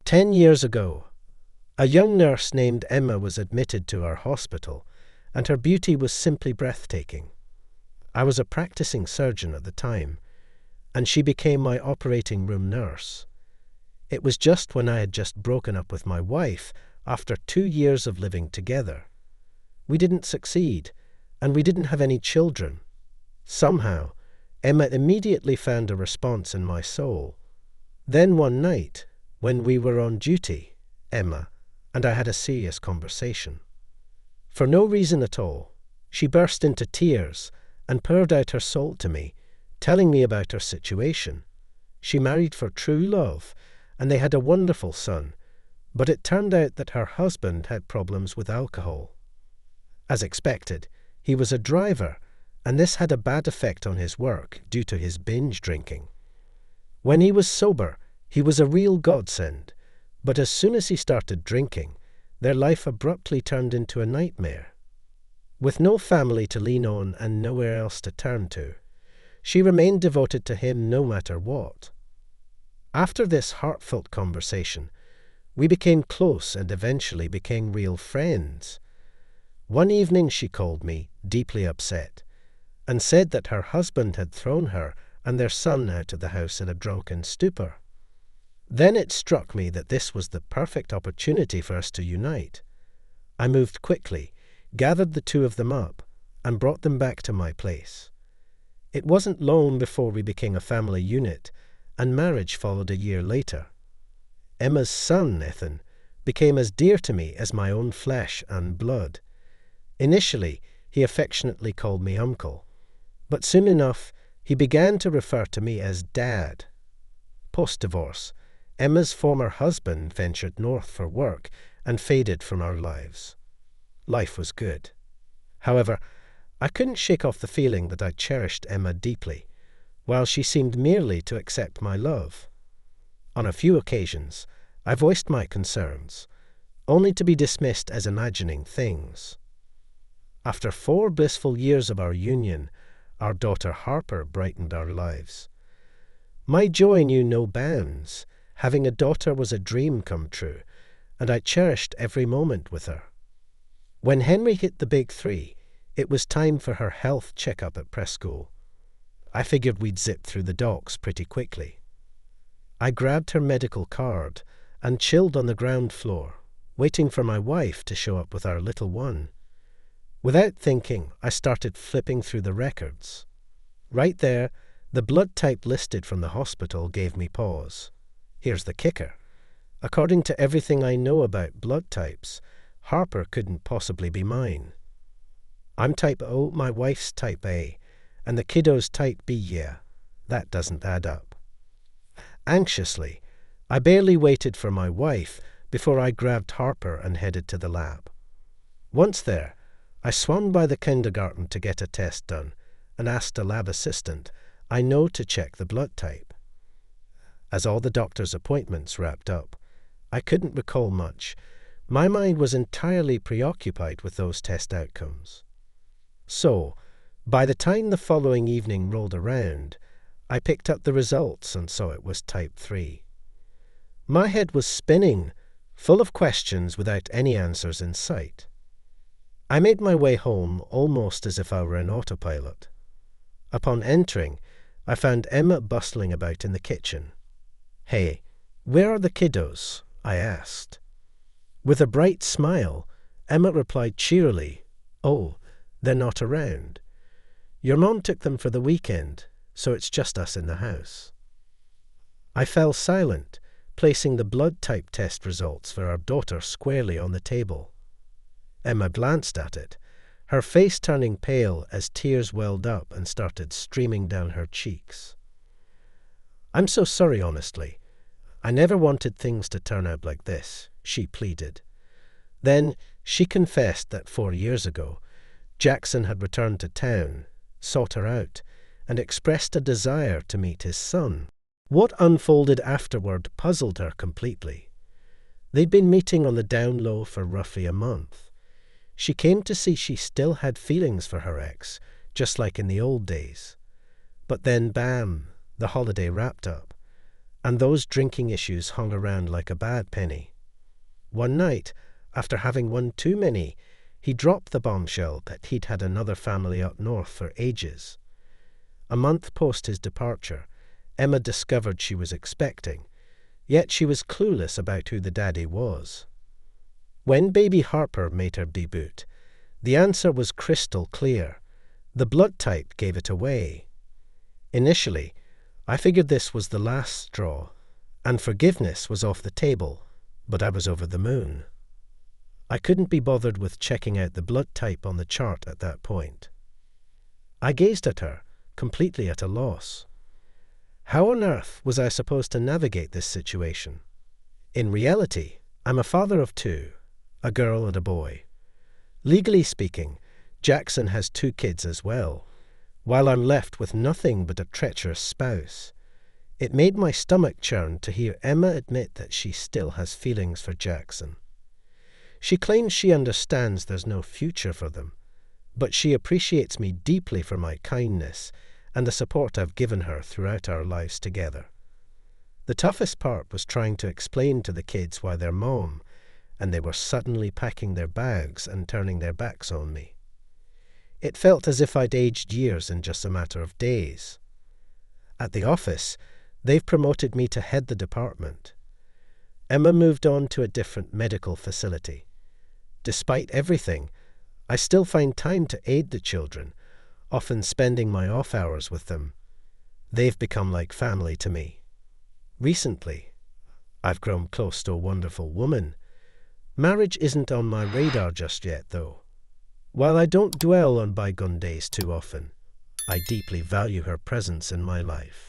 10 years ago, a young nurse named Emma was admitted to our hospital, and her beauty was simply breathtaking. I was a practicing surgeon at the time, and she became my operating room nurse. It was just when I had just broken up with my wife after 2 years of living together. We didn't succeed, and we didn't have any children. Somehow, Emma immediately found a response in my soul. Then one night, when we were on duty, Emma and I had a serious conversation. For no reason at all, she burst into tears and poured out her soul to me, telling me about her situation. She married for true love, and they had a wonderful son, but it turned out that her husband had problems with alcohol. As expected, he was a driver, and this had a bad effect on his work due to his binge drinking. When he was sober, he was a real godsend, but as soon as he started drinking, their life abruptly turned into a nightmare. With no family to lean on and nowhere else to turn to, she remained devoted to him no matter what. After this heartfelt conversation, we became close and eventually became real friends. One evening she called me, deeply upset, and said that her husband had thrown her and their son out of the house in a drunken stupor. Then it struck me that this was the perfect opportunity for us to unite. I moved quickly, gathered the two of them up, and brought them back to my place. It wasn't long before we became a family unit, and marriage followed a year later. Emma's son, Ethan, became as dear to me as my own flesh and blood. Initially, he affectionately called me uncle, but soon enough he began to refer to me as Dad. Post-divorce, Emma's former husband ventured north for work and faded from our lives. Life was good. However, I couldn't shake off the feeling that I cherished Emma deeply, while she seemed merely to accept my love. On a few occasions, I voiced my concerns, only to be dismissed as imagining things. After 4 blissful years of our union, our daughter Harper brightened our lives. My joy knew no bounds. Having a daughter was a dream come true, and I cherished every moment with her. When Henry hit the big 3, it was time for her health checkup at preschool. I figured we'd zip through the docs pretty quickly. I grabbed her medical card and chilled on the ground floor, waiting for my wife to show up with our little one. Without thinking, I started flipping through the records. Right there, the blood type listed from the hospital gave me pause. Here's the kicker. According to everything I know about blood types, Harper couldn't possibly be mine. I'm type O, my wife's type A, and the kiddo's type B. Yeah, that doesn't add up. Anxiously, I barely waited for my wife before I grabbed Harper and headed to the lab. Once there, I swung by the kindergarten to get a test done and asked a lab assistant I know to check the blood type. As all the doctor's appointments wrapped up, I couldn't recall much. My mind was entirely preoccupied with those test outcomes. So, by the time the following evening rolled around, I picked up the results and saw it was type 3. My head was spinning, full of questions without any answers in sight. I made my way home almost as if I were an autopilot. Upon entering, I found Emma bustling about in the kitchen. "Hey, where are the kiddos?" I asked. With a bright smile, Emma replied cheerily, "Oh, they're not around. Your mom took them for the weekend, so it's just us in the house." I fell silent, placing the blood type test results for our daughter squarely on the table. Emma glanced at it, her face turning pale as tears welled up and started streaming down her cheeks. "I'm so sorry, honestly. I never wanted things to turn out like this," she pleaded. Then she confessed that 4 years ago, Jackson had returned to town, sought her out, and expressed a desire to meet his son. What unfolded afterward puzzled her completely. They'd been meeting on the down low for roughly a month. She came to see she still had feelings for her ex, just like in the old days. But then, bam, the holiday wrapped up, and those drinking issues hung around like a bad penny. One night, after having one too many, he dropped the bombshell that he'd had another family up north for ages. A month post his departure, Emma discovered she was expecting, yet she was clueless about who the daddy was. When baby Harper made her debut, the answer was crystal clear. The blood type gave it away. Initially, I figured this was the last straw, and forgiveness was off the table, but I was over the moon. I couldn't be bothered with checking out the blood type on the chart at that point. I gazed at her, completely at a loss. How on earth was I supposed to navigate this situation? In reality, I'm a father of two, a girl and a boy. Legally speaking, Jackson has 2 kids as well, while I'm left with nothing but a treacherous spouse. It made my stomach churn to hear Emma admit that she still has feelings for Jackson. She claims she understands there's no future for them, but she appreciates me deeply for my kindness and the support I've given her throughout our lives together. The toughest part was trying to explain to the kids why their mom, and they were suddenly packing their bags and turning their backs on me. It felt as if I'd aged years in just a matter of days. At the office, they've promoted me to head the department. Emma moved on to a different medical facility. Despite everything, I still find time to aid the children, often spending my off hours with them. They've become like family to me. Recently, I've grown close to a wonderful woman. Marriage isn't on my radar just yet, though. While I don't dwell on bygone days too often, I deeply value her presence in my life.